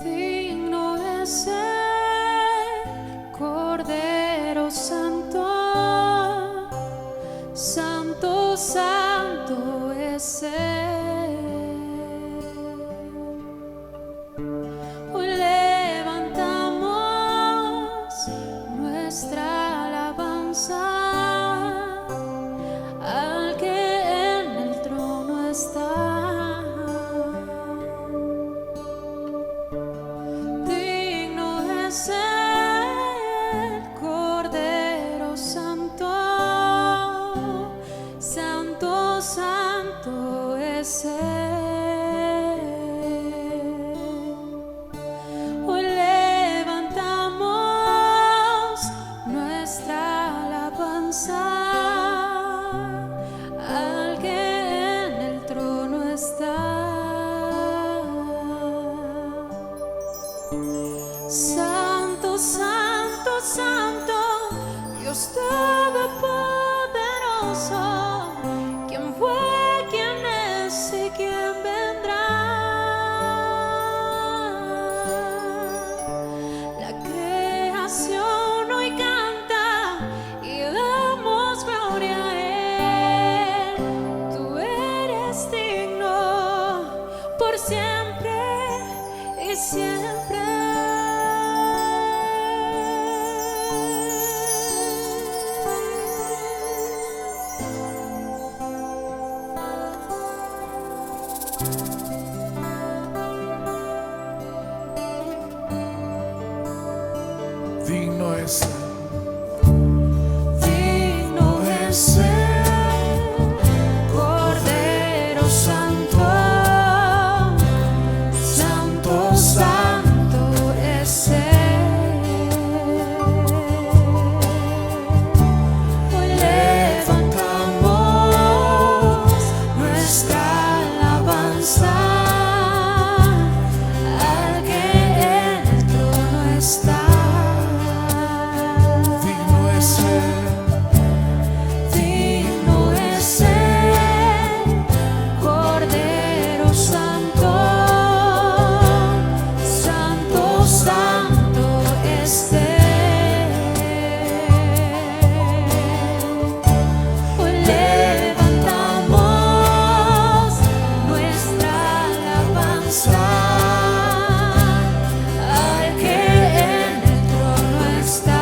Digno es el Cordero Santo, Santo, Santo es Él. Hoy levantamos nuestra alabanza al que en el trono está. Es el Cordero Santo, Santo, Santo es Él. Hoy levantamos nuestra alabanza al que en el trono está. Santo, Santo, Santo, Dios Todopoderoso, ¿quién fue, quién es y quién vendrá? La creación hoy canta y damos gloria a Él. Tú eres digno por siempre y siempre. Digno es Él. Digno es el Cordero Santo, Santo, Santo es Él. Hoy levantamos nuestra alabanza al que en el trono está. Digno es el Cordero Santo, Santo, Santo es Él. Hoy levantamos nuestra alabanza al que en el trono está.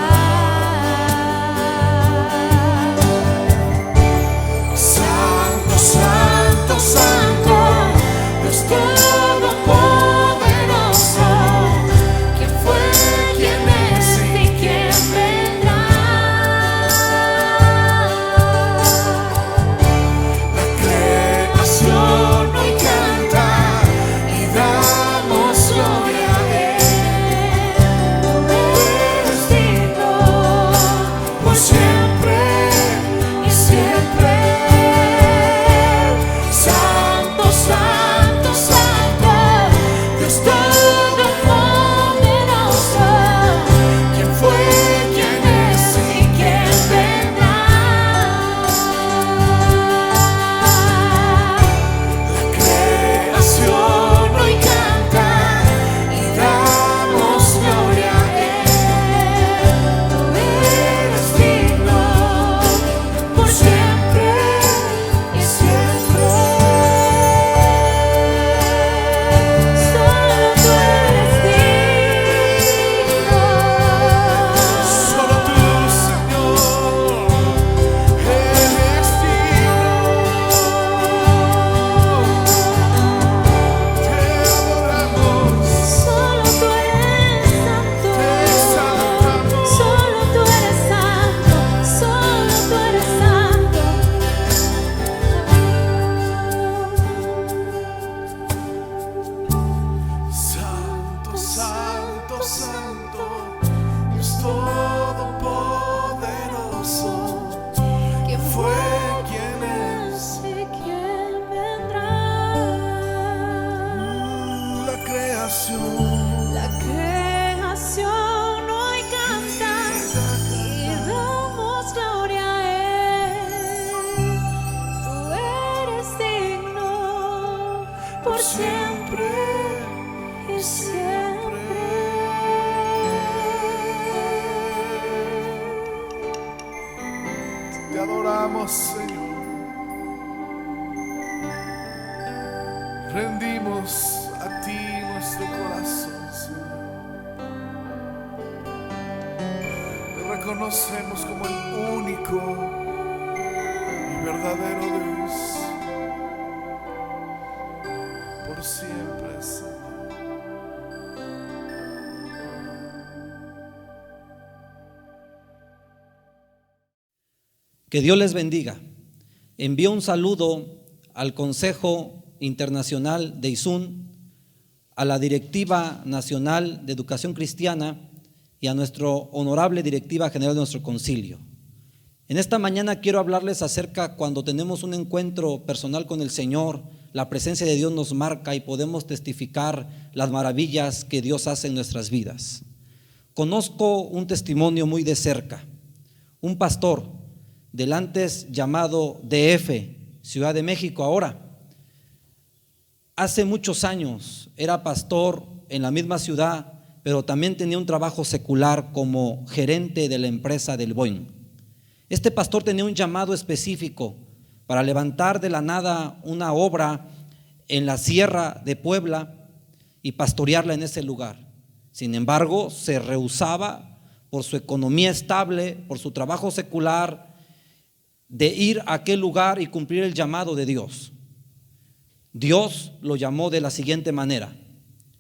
Santo, Santo, Dios Todopoderoso, ¿quién fue, quién es y quién vendrá? La creación hoy canta y damos gloria a Él. Tú eres digno por siempre y siempre. Santo, Santo, Santo, Dios Todopoderoso, ¿quién fue, quién es y quién vendrá? La creación hoy canta y damos gloria a Él. Tú eres digno por siempre y siempre. Solo tú eres digno. Solo tú, Señor, eres digno. Te adoramos, Solo tú eres santo. te exaltamos. Solo tú eres santo. Solo tú eres santo. Santo, Santo, Santo, Dios Todopoderoso, ¿quién fue, quién es? Y quién vendrá. La creación creación. La creación hoy canta y damos gloria a Él. Tú eres digno por siempre y siempre. Te adoramos, Señor. Rendimos a ti nuestro corazón, Señor. Te reconocemos como el único y verdadero Dios por siempre, Señor. Que Dios les bendiga. Envío un saludo al Consejo Internacional de ISUN, a la Directiva Nacional de Educación Cristiana y a nuestra honorable Directiva General de nuestro concilio. En esta mañana quiero hablarles acerca cuando tenemos un encuentro personal con el Señor, la presencia de Dios nos marca y podemos testificar las maravillas que Dios hace en nuestras vidas. Conozco un testimonio muy de cerca. Un pastor del antes llamado DF, Ciudad de México ahora, hace muchos años era pastor en la misma ciudad, pero también tenía un trabajo secular como gerente de la empresa del Boeing. Este pastor tenía un llamado específico para levantar de la nada una obra en la Sierra de Puebla y pastorearla en ese lugar. Sin embargo, se rehusaba por su economía estable, por su trabajo secular, de ir a aquel lugar y cumplir el llamado de Dios. Dios lo llamó de la siguiente manera.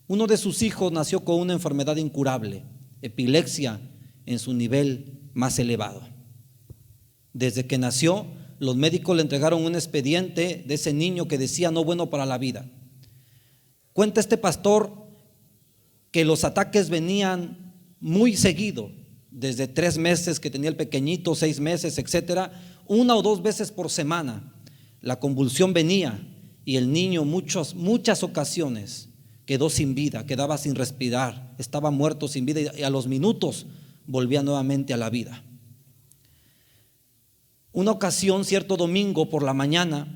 Uno de sus hijos nació con una enfermedad incurable, epilepsia en su nivel más elevado. Desde que nació, los médicos le entregaron un expediente de ese niño que decía no bueno para la vida. Cuenta este pastor que los ataques venían muy seguido, desde 3 meses que tenía el pequeñito, 6 meses, etcétera, 1 o 2 veces por semana. La convulsión venía y el niño muchas ocasiones quedó sin vida, quedaba sin respirar, estaba muerto sin vida y a los minutos volvía nuevamente a la vida. Una ocasión, cierto domingo por la mañana,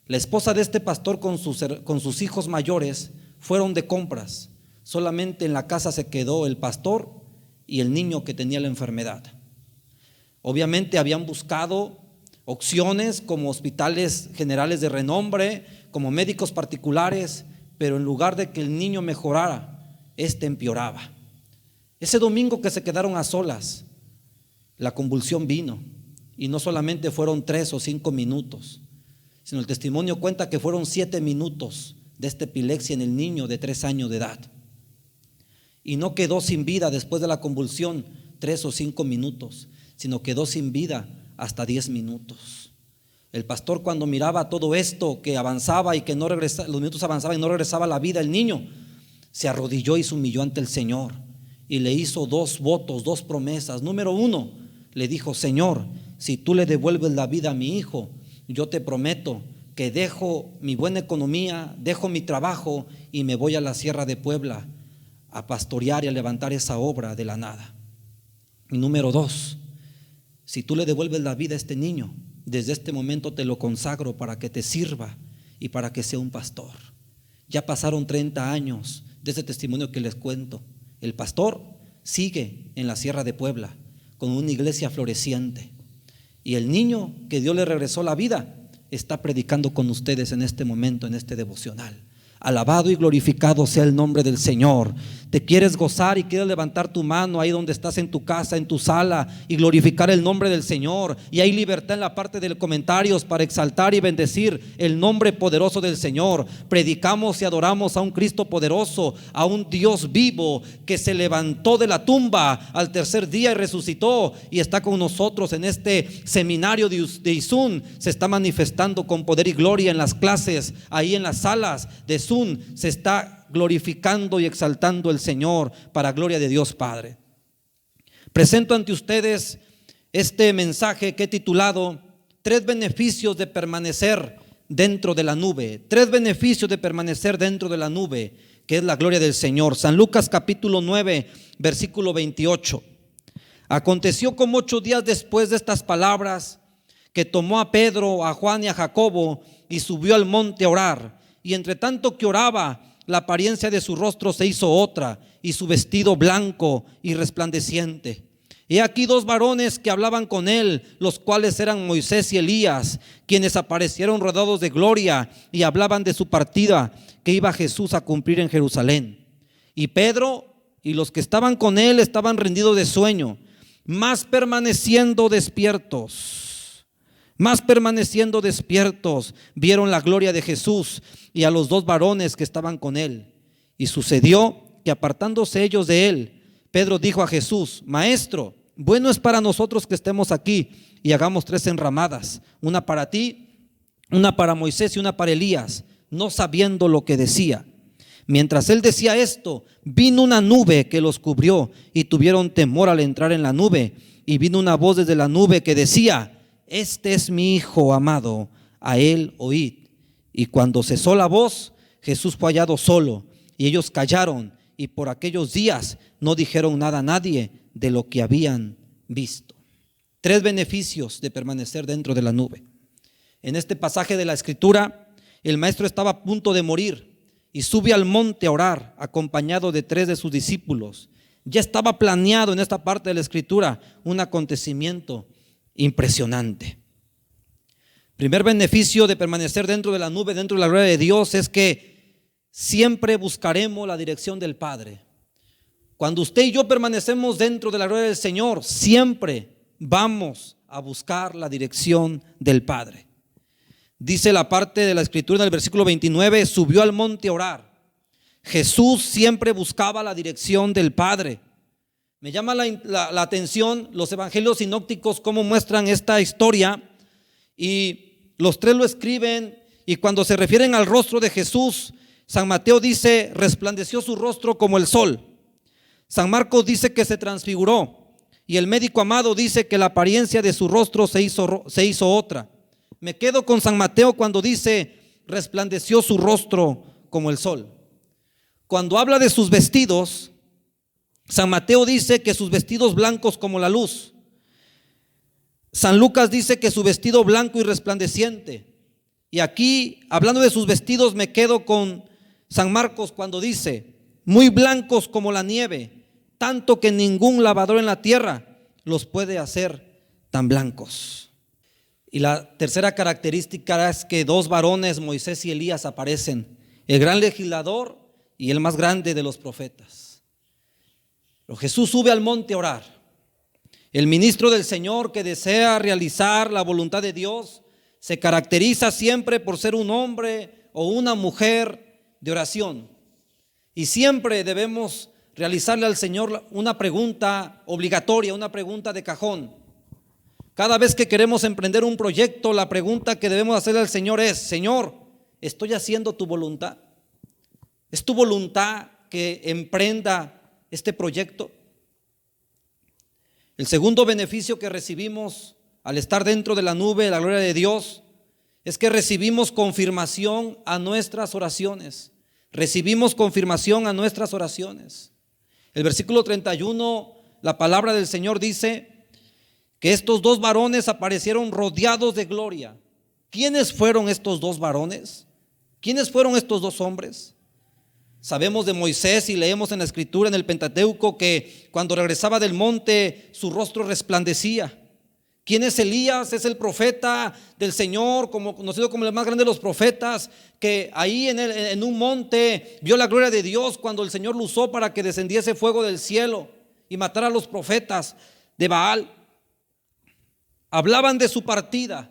la esposa de este pastor con sus hijos mayores fueron de compras. Solamente en la casa se quedó el pastor y el niño que tenía la enfermedad. Obviamente habían buscado opciones como hospitales generales de renombre, como médicos particulares, pero en lugar de que el niño mejorara, este empeoraba. Ese domingo que se quedaron a solas, la convulsión vino y no solamente fueron 3 o 5 minutos, sino el testimonio cuenta que fueron 7 minutos de esta epilepsia en el niño de 3 años de edad. Y no quedó sin vida después de la convulsión 3 o 5 minutos, sino quedó sin vida hasta 10 minutos. El pastor, cuando miraba todo esto que avanzaba y que no regresaba, los minutos avanzaban y no regresaba la vida el niño, se arrodilló y se humilló ante el Señor y le hizo 2 votos, 2 promesas. Número 1, le dijo: Señor, si tú le devuelves la vida a mi hijo, yo te prometo que dejo mi buena economía, dejo mi trabajo y me voy a la Sierra de Puebla a pastorear y a levantar esa obra de la nada. Y número 2, si tú le devuelves la vida a este niño, desde este momento te lo consagro para que te sirva y para que sea un pastor. Ya pasaron 30 años de ese testimonio que les cuento. El pastor sigue en la Sierra de Puebla con una iglesia floreciente. Y el niño que Dios le regresó la vida está predicando con ustedes en este momento, en este devocional. Alabado y glorificado sea el nombre del Señor. Te quieres gozar y quieres levantar tu mano ahí donde estás, en tu casa, en tu sala, y glorificar el nombre del Señor. Y hay libertad en la parte de los comentarios para exaltar y bendecir el nombre poderoso del Señor. Predicamos y adoramos a un Cristo poderoso, a un Dios vivo que se levantó de la tumba al tercer día y resucitó y está con nosotros en este seminario de ISUN. Se está manifestando con poder y gloria en las clases, ahí en las salas de ISUN. Se está glorificando y exaltando el Señor para gloria de Dios Padre. Presento ante ustedes este mensaje que he titulado 3 beneficios de permanecer dentro de la nube. 3 beneficios de permanecer dentro de la nube, que es la gloria del Señor. San Lucas capítulo 9, versículo 28. Aconteció como 8 días después de estas palabras, que tomó a Pedro, a Juan y a Jacobo y subió al monte a orar. Y entre tanto que oraba, la apariencia de su rostro se hizo otra, y su vestido blanco y resplandeciente. He aquí 2 varones que hablaban con él, los cuales eran Moisés y Elías, quienes aparecieron rodeados de gloria y hablaban de su partida, que iba Jesús a cumplir en Jerusalén. Y Pedro y los que estaban con él estaban rendidos de sueño, mas permaneciendo despiertos, vieron la gloria de Jesús y a los 2 varones que estaban con él. Y sucedió que apartándose ellos de él, Pedro dijo a Jesús: Maestro, bueno es para nosotros que estemos aquí y hagamos 3 enramadas, una para ti, una para Moisés y una para Elías, no sabiendo lo que decía. Mientras él decía esto, vino una nube que los cubrió y tuvieron temor al entrar en la nube. Y vino una voz desde la nube que decía: Este es mi Hijo amado, a él oíd. Y cuando cesó la voz, Jesús fue hallado solo, y ellos callaron, y por aquellos días no dijeron nada a nadie de lo que habían visto. 3 beneficios de permanecer dentro de la nube. En este pasaje de la Escritura, el maestro estaba a punto de morir y sube al monte a orar, acompañado de 3 de sus discípulos. Ya estaba planeado en esta parte de la Escritura un acontecimiento impresionante. Primer beneficio de permanecer dentro de la nube, dentro de la gloria de Dios, es que siempre buscaremos la dirección del Padre. Cuando usted y yo permanecemos dentro de la gloria del Señor, siempre vamos a buscar la dirección del Padre. Dice la parte de la Escritura en el versículo 29, subió al monte a orar. Jesús siempre buscaba la dirección del Padre. Me llama la atención los evangelios sinópticos, cómo muestran esta historia, y los 3 lo escriben, y cuando se refieren al rostro de Jesús, San Mateo dice: resplandeció su rostro como el sol. San Marcos dice que se transfiguró, y el médico amado dice que la apariencia de su rostro se hizo otra. Me quedo con San Mateo cuando dice: resplandeció su rostro como el sol. Cuando habla de sus vestidos, San Mateo dice que sus vestidos blancos como la luz. San Lucas dice que su vestido blanco y resplandeciente. Y aquí, hablando de sus vestidos, me quedo con San Marcos cuando dice: muy blancos como la nieve, tanto que ningún lavador en la tierra los puede hacer tan blancos. Y la tercera característica es que 2 varones, Moisés y Elías, aparecen: el gran legislador y el más grande de los profetas. Pero Jesús sube al monte a orar. El ministro del Señor que desea realizar la voluntad de Dios se caracteriza siempre por ser un hombre o una mujer de oración. Y siempre debemos realizarle al Señor una pregunta obligatoria, una pregunta de cajón. Cada vez que queremos emprender un proyecto, la pregunta que debemos hacerle al Señor es: Señor, ¿estoy haciendo tu voluntad? ¿Es tu voluntad que emprenda este proyecto? El segundo beneficio que recibimos al estar dentro de la nube de la gloria de Dios es que recibimos confirmación a nuestras oraciones. Recibimos confirmación a nuestras oraciones. El versículo 31, la palabra del Señor dice que estos 2 varones aparecieron rodeados de gloria. ¿Quiénes fueron estos 2 varones? ¿Quiénes fueron estos 2 hombres? Sabemos de Moisés y leemos en la Escritura, en el Pentateuco, que cuando regresaba del monte su rostro resplandecía. ¿Quién es Elías? Es el profeta del Señor, conocido como el más grande de los profetas, que ahí en un monte vio la gloria de Dios cuando el Señor lo usó para que descendiese fuego del cielo y matara a los profetas de Baal. Hablaban de su partida.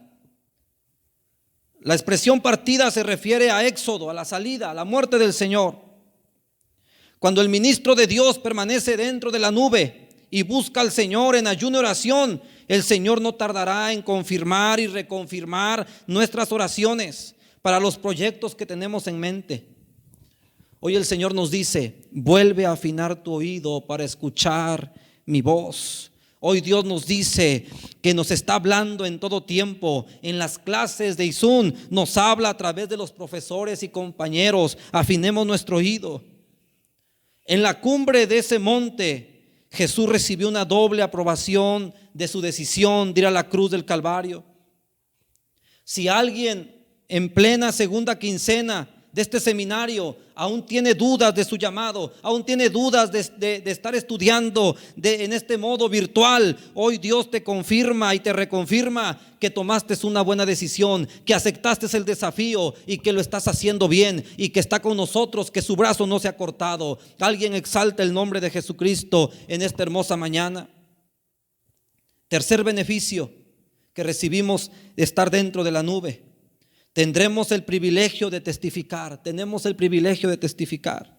La expresión partida se refiere a éxodo, a la salida, a la muerte del Señor. Cuando el ministro de Dios permanece dentro de la nube y busca al Señor en ayuno y oración, el Señor no tardará en confirmar y reconfirmar nuestras oraciones para los proyectos que tenemos en mente. Hoy el Señor nos dice: vuelve a afinar tu oído para escuchar mi voz. Hoy Dios nos dice que nos está hablando en todo tiempo. En las clases de Izún nos habla a través de los profesores y compañeros. Afinemos nuestro oído. En la cumbre de ese monte, Jesús recibió una doble aprobación de su decisión de ir a la cruz del Calvario. Si alguien en plena segunda quincena de este seminario aún tiene dudas de su llamado, aún tiene dudas de estar estudiando en este modo virtual, hoy Dios te confirma y te reconfirma que tomaste una buena decisión, que aceptaste el desafío y que lo estás haciendo bien y que está con nosotros, que su brazo no se ha cortado. Alguien exalta el nombre de Jesucristo en esta hermosa mañana. Tercer beneficio que recibimos de estar dentro de la nube. Tendremos el privilegio de testificar. Tenemos el privilegio de testificar.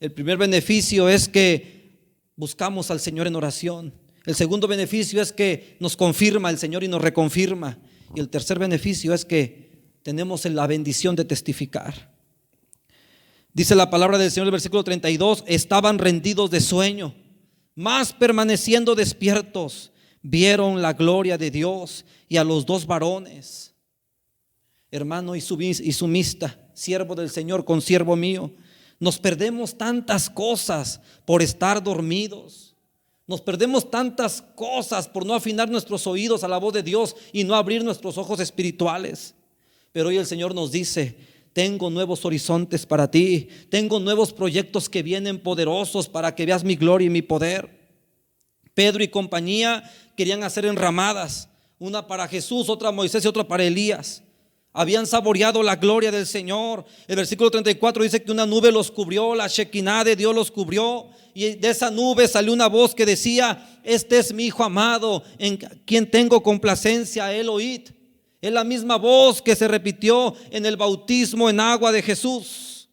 El primer beneficio es que buscamos al Señor en oración. El segundo beneficio es que nos confirma el Señor y nos reconfirma. Y el tercer beneficio es que tenemos la bendición de testificar. Dice la palabra del Señor en el versículo 32: estaban rendidos de sueño, mas permaneciendo despiertos, vieron la gloria de Dios y a los dos varones. Hermano y sumista, siervo del Señor, consiervo mío, nos perdemos tantas cosas por estar dormidos. Nos perdemos tantas cosas por no afinar nuestros oídos a la voz de Dios y no abrir nuestros ojos espirituales. Pero hoy el Señor nos dice: tengo nuevos horizontes para ti, tengo nuevos proyectos que vienen poderosos para que veas mi gloria y mi poder. Pedro y compañía querían hacer enramadas, una para Jesús, otra para Moisés y otra para Elías. Habían saboreado la gloria del Señor. El versículo 34 dice que una nube los cubrió, la Shekinah de Dios los cubrió, y de esa nube salió una voz que decía: este es mi Hijo amado, en quien tengo complacencia, él oíd. Es la misma voz que se repitió en el bautismo en agua de Jesús.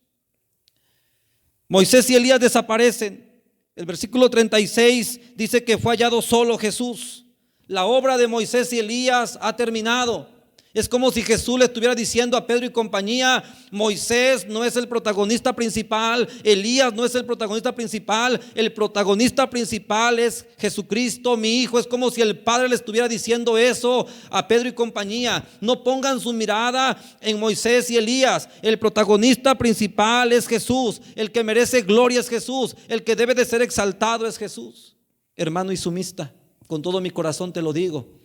Moisés y Elías desaparecen. El versículo 36 dice que fue hallado solo Jesús. La obra de Moisés y Elías ha terminado. Es como si Jesús le estuviera diciendo a Pedro y compañía: Moisés no es el protagonista principal, Elías no es el protagonista principal, el protagonista principal es Jesucristo, mi Hijo. Es como si el Padre le estuviera diciendo eso a Pedro y compañía: no pongan su mirada en Moisés y Elías, el protagonista principal es Jesús, el que merece gloria es Jesús, el que debe de ser exaltado es Jesús. Hermano y sumista, con todo mi corazón te lo digo: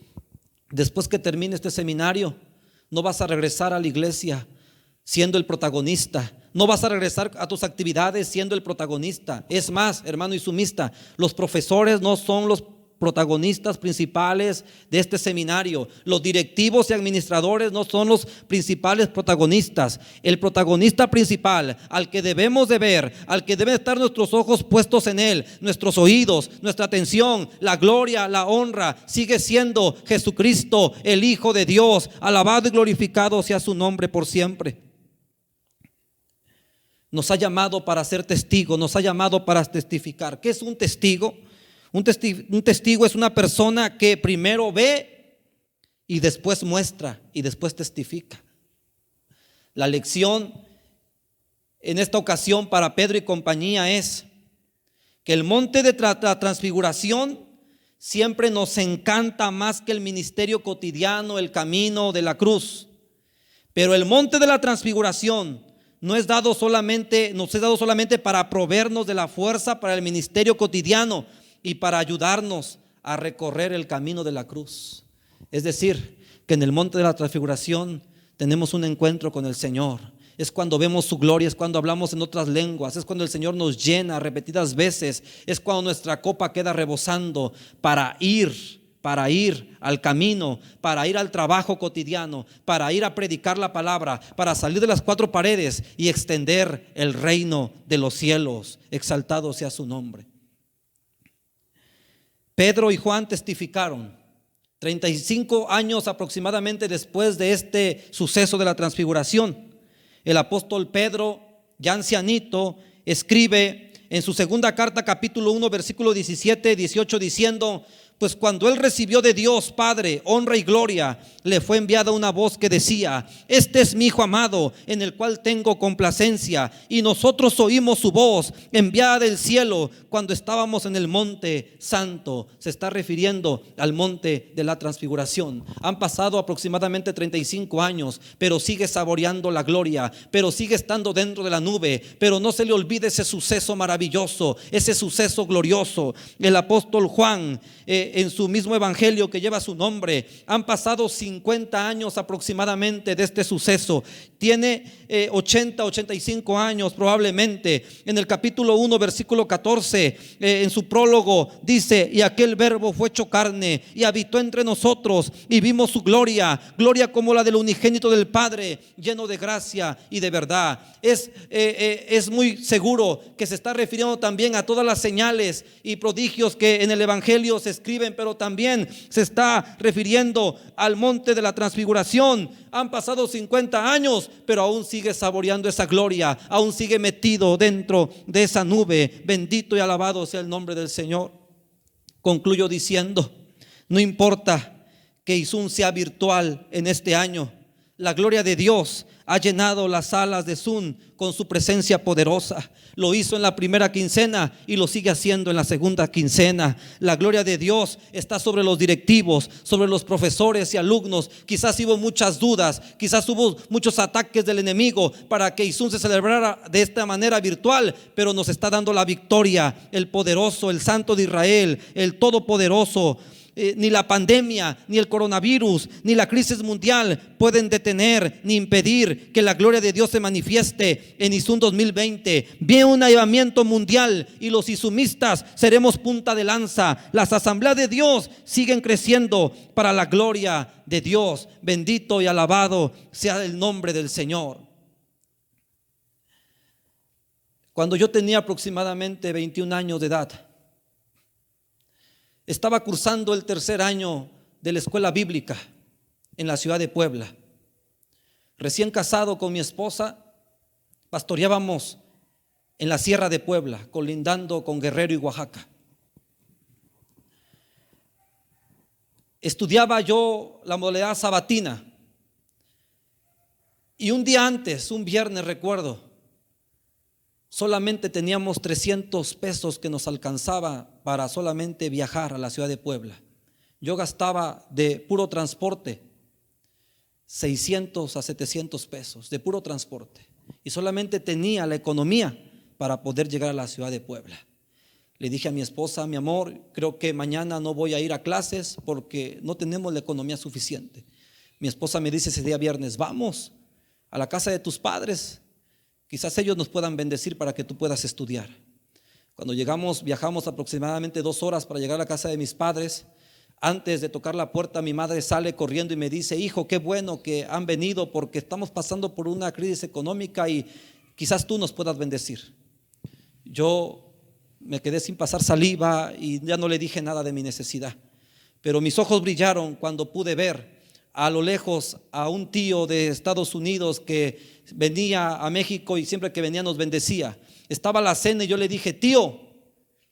después que termine este seminario, no vas a regresar a la iglesia siendo el protagonista. No vas a regresar a tus actividades siendo el protagonista. Es más, hermano y sumista, los profesores no son los protagonistas principales de este seminario. Los directivos y administradores no son los principales protagonistas. El protagonista principal, al que debemos de ver, al que deben estar nuestros ojos puestos en él, nuestros oídos, nuestra atención, la gloria, la honra, sigue siendo Jesucristo, el Hijo de Dios. Alabado y glorificado sea su nombre por siempre. Nos ha llamado para ser testigos, nos ha llamado para testificar. ¿Qué es un testigo? Un testigo es una persona que primero ve y después muestra y después testifica. La lección en esta ocasión para Pedro y compañía es que el monte de la transfiguración siempre nos encanta más que el ministerio cotidiano, el camino de la cruz. Pero el monte de la transfiguración nos es dado solamente para proveernos de la fuerza para el ministerio cotidiano y para ayudarnos a recorrer el camino de la cruz. Es decir, que en el monte de la transfiguración tenemos un encuentro con el Señor. Es cuando vemos su gloria, es cuando hablamos en otras lenguas, es cuando el Señor nos llena repetidas veces, es cuando nuestra copa queda rebosando para ir al camino, para ir al trabajo cotidiano, para ir a predicar la palabra, para salir de las cuatro paredes y extender el reino de los cielos. Exaltado sea su nombre. Pedro y Juan testificaron 35 años aproximadamente después de este suceso de la transfiguración. El apóstol Pedro, ya ancianito, escribe en su segunda carta, capítulo 1, versículo 17-18, diciendo: Pues cuando él recibió de Dios Padre honra y gloria, le fue enviada una voz que decía: este es mi Hijo amado, en el cual tengo complacencia. Y nosotros oímos su voz enviada del cielo cuando estábamos en el monte santo. Se está refiriendo al monte de la transfiguración. Han pasado aproximadamente 35 años, pero sigue saboreando la gloria, pero sigue estando dentro de la nube. Pero no se le olvide ese suceso maravilloso, ese suceso glorioso. El apóstol Juan, en su mismo evangelio que lleva su nombre, han pasado 50 años aproximadamente de este suceso. Tiene 85 años probablemente. En el capítulo 1 versículo 14, en su prólogo dice: y aquel verbo fue hecho carne y habitó entre nosotros, y vimos su gloria, gloria como la del unigénito del Padre, lleno de gracia y de verdad. Es muy seguro que se está refiriendo también a todas las señales y prodigios que en el evangelio se escriben, pero también se está refiriendo al monte de la transfiguración. Han pasado 50 años, pero aún sigue saboreando esa gloria, aún sigue metido dentro de esa nube. Bendito y alabado sea el nombre del Señor. Concluyo diciendo: no importa que Izun sea virtual en este año, la gloria de Dios ha llenado las salas de Zoom con su presencia poderosa. Lo hizo en la primera quincena y lo sigue haciendo en la segunda quincena. La gloria de Dios está sobre los directivos, sobre los profesores y alumnos. Quizás hubo muchas dudas, quizás hubo muchos ataques del enemigo para que Izun se celebrara de esta manera virtual, pero nos está dando la victoria el poderoso, el Santo de Israel, el Todopoderoso. Ni la pandemia, ni el coronavirus, ni la crisis mundial pueden detener ni impedir que la gloria de Dios se manifieste en Izun 2020. Viene un avivamiento mundial y los izumistas seremos punta de lanza. Las asambleas de Dios siguen creciendo para la gloria de Dios. Bendito y alabado sea el nombre del Señor. Cuando yo tenía aproximadamente 21 años de edad, estaba cursando el tercer año de la escuela bíblica en la ciudad de Puebla. Recién casado con mi esposa, pastoreábamos en la sierra de Puebla, colindando con Guerrero y Oaxaca. Estudiaba yo la modalidad sabatina, y un día antes, un viernes recuerdo, solamente teníamos 300 pesos que nos alcanzaba para solamente viajar a la ciudad de Puebla. Yo gastaba de puro transporte 600 a 700 pesos de puro transporte, y solamente tenía la economía para poder llegar a la ciudad de Puebla. Le dije a mi esposa: mi amor, creo que mañana no voy a ir a clases porque no tenemos la economía suficiente. Mi esposa me dice ese día viernes: vamos a la casa de tus padres, quizás ellos nos puedan bendecir para que tú puedas estudiar. Cuando llegamos, viajamos aproximadamente 2 horas para llegar a la casa de mis padres. Antes de tocar la puerta, mi madre sale corriendo y me dice: hijo, qué bueno que han venido porque estamos pasando por una crisis económica y quizás tú nos puedas bendecir. Yo me quedé sin pasar saliva y ya no le dije nada de mi necesidad, pero mis ojos brillaron cuando pude ver a lo lejos a un tío de Estados Unidos que venía a México y siempre que venía nos bendecía. Estaba la cena y yo le dije: tío,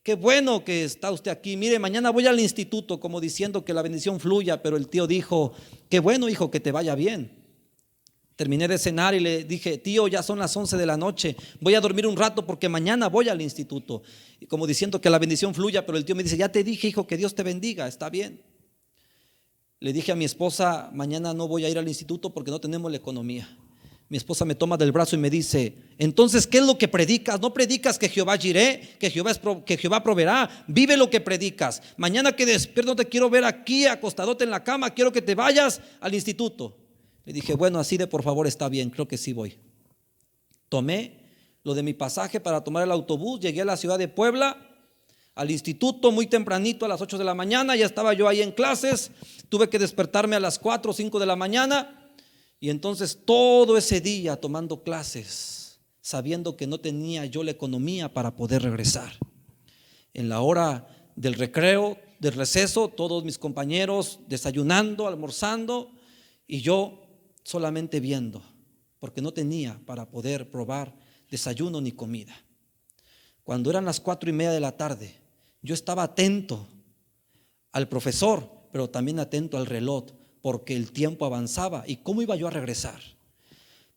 qué bueno que está usted aquí. Mire, mañana voy al instituto, como diciendo que la bendición fluya. Pero el tío dijo: qué bueno, hijo, que te vaya bien. Terminé de cenar y le dije: tío, ya son las 11 de la noche, voy a dormir un rato porque mañana voy al instituto. Y como diciendo que la bendición fluya, pero el tío me dice: ya te dije, hijo, que Dios te bendiga, está bien. Le dije a mi esposa: mañana no voy a ir al instituto porque no tenemos la economía. Mi esposa me toma del brazo y me dice: entonces, ¿qué es lo que predicas? No predicas que Jehová jiré, que Jehová proveerá. Vive lo que predicas. Mañana que despierto no te quiero ver aquí acostadote en la cama, quiero que te vayas al instituto. Le dije: bueno, así de por favor está bien, creo que sí voy. Tomé lo de mi pasaje para tomar el autobús, llegué a la ciudad de Puebla, al instituto muy tempranito, a las 8 de la mañana. Ya estaba yo ahí en clases. Tuve que despertarme a las 4 o 5 de la mañana. Y entonces todo ese día tomando clases, sabiendo que no tenía yo la economía para poder regresar. En la hora del recreo, del receso, todos mis compañeros desayunando, almorzando, y yo solamente viendo, porque no tenía para poder probar desayuno ni comida. Cuando eran las 4:30 de la tarde, yo estaba atento al profesor, pero también atento al reloj, porque el tiempo avanzaba. ¿Y cómo iba yo a regresar?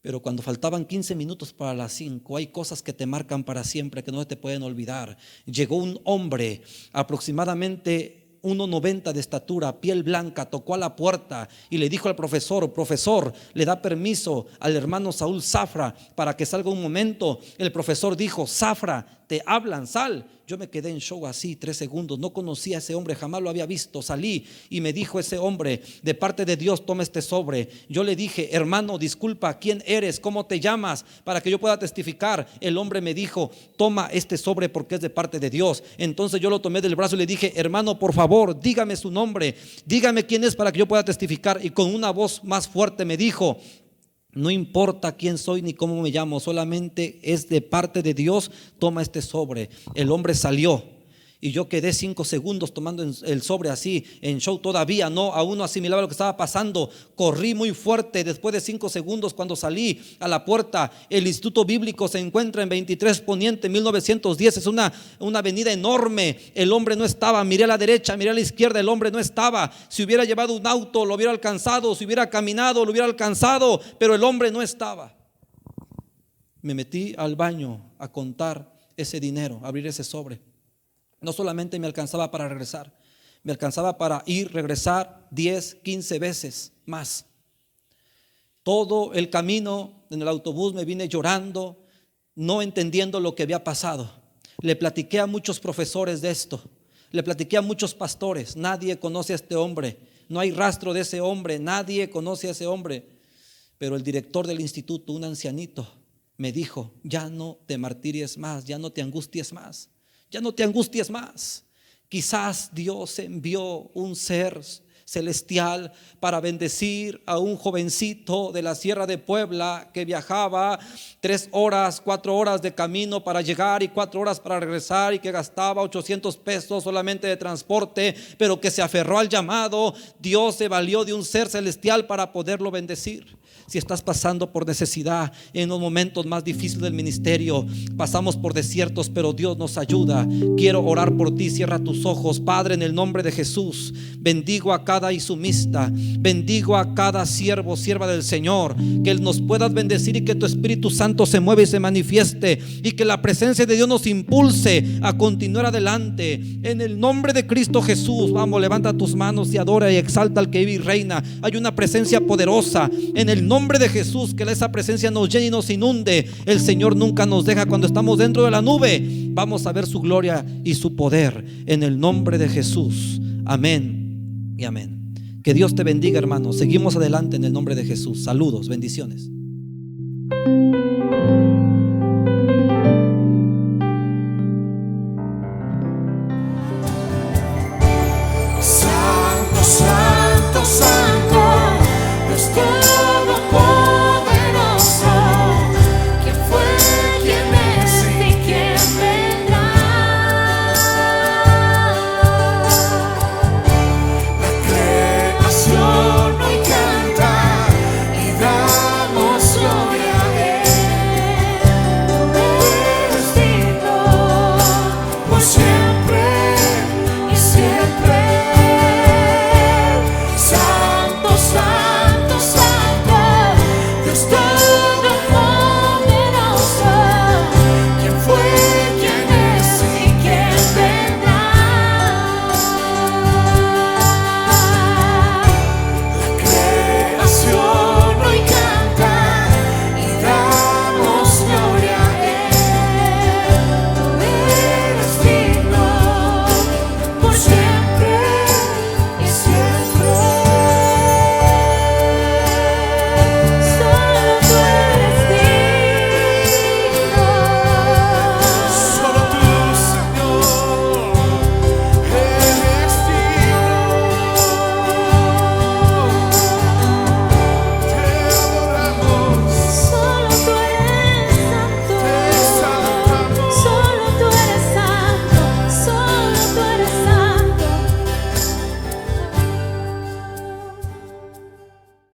Pero cuando faltaban 15 minutos para las 5, hay cosas que te marcan para siempre, que no te pueden olvidar. Llegó un hombre aproximadamente 1,90 de estatura, piel blanca, tocó a la puerta y le dijo al profesor: profesor, ¿le da permiso al hermano Saúl Zafra para que salga un momento? El profesor dijo: Zafra, te hablan, sal. Yo me quedé en shock así 3 segundos, no conocía a ese hombre, jamás lo había visto. Salí y me dijo ese hombre: de parte de Dios, toma este sobre. Yo le dije: hermano, disculpa, ¿quién eres? ¿Cómo te llamas? Para que yo pueda testificar. El hombre me dijo: toma este sobre porque es de parte de Dios. Entonces yo lo tomé del brazo y le dije: hermano, por favor, dígame su nombre, dígame quién es para que yo pueda testificar. Y con una voz más fuerte me dijo: no importa quién soy ni cómo me llamo, solamente es de parte de Dios, toma este sobre. El hombre salió y yo quedé 5 segundos tomando el sobre así, en show todavía, aún no asimilaba lo que estaba pasando. Corrí muy fuerte. Después de 5 segundos, cuando salí a la puerta, el Instituto Bíblico se encuentra en 23 Poniente, 1910, es una avenida enorme. El hombre no estaba. Miré a la derecha, miré a la izquierda, el hombre no estaba. Si hubiera llevado un auto, lo hubiera alcanzado. Si hubiera caminado, lo hubiera alcanzado, pero el hombre no estaba. Me metí al baño a contar ese dinero, a abrir ese sobre. No solamente me alcanzaba para regresar, me alcanzaba para ir, regresar 10, 15 veces más. Todo el camino en el autobús me vine llorando, no entendiendo lo que había pasado. Le platiqué a muchos profesores de esto, le platiqué a muchos pastores. Nadie conoce a este hombre, no hay rastro de ese hombre, nadie conoce a ese hombre. Pero el director del instituto, un ancianito, me dijo: ya no te martiries más, ya no te angusties más. Ya no te angusties más. Quizás Dios envió un ser celestial para bendecir a un jovencito de la Sierra de Puebla que viajaba 3 horas, 4 horas de camino para llegar y 4 horas para regresar, y que gastaba 800 pesos solamente de transporte, pero que se aferró al llamado. Dios se valió de un ser celestial para poderlo bendecir. Si estás pasando por necesidad en los momentos más difíciles del ministerio, pasamos por desiertos, pero Dios nos ayuda. Quiero orar por ti. Cierra tus ojos. Padre, en el nombre de Jesús, bendigo a cada isumista, bendigo a cada siervo, sierva del Señor. Que Él nos puedas bendecir y que tu Espíritu Santo se mueva y se manifieste, y que la presencia de Dios nos impulse a continuar adelante. En el nombre de Cristo Jesús, vamos, levanta tus manos y adora y exalta al que vive y reina. Hay una presencia poderosa en el nombre de Jesús, que esa presencia nos llene y nos inunde. El Señor nunca nos deja. Cuando estamos dentro de la nube, vamos a ver su gloria y su poder en el nombre de Jesús. Amén y amén. Que Dios te bendiga, hermano. Seguimos adelante en el nombre de Jesús. Saludos, bendiciones.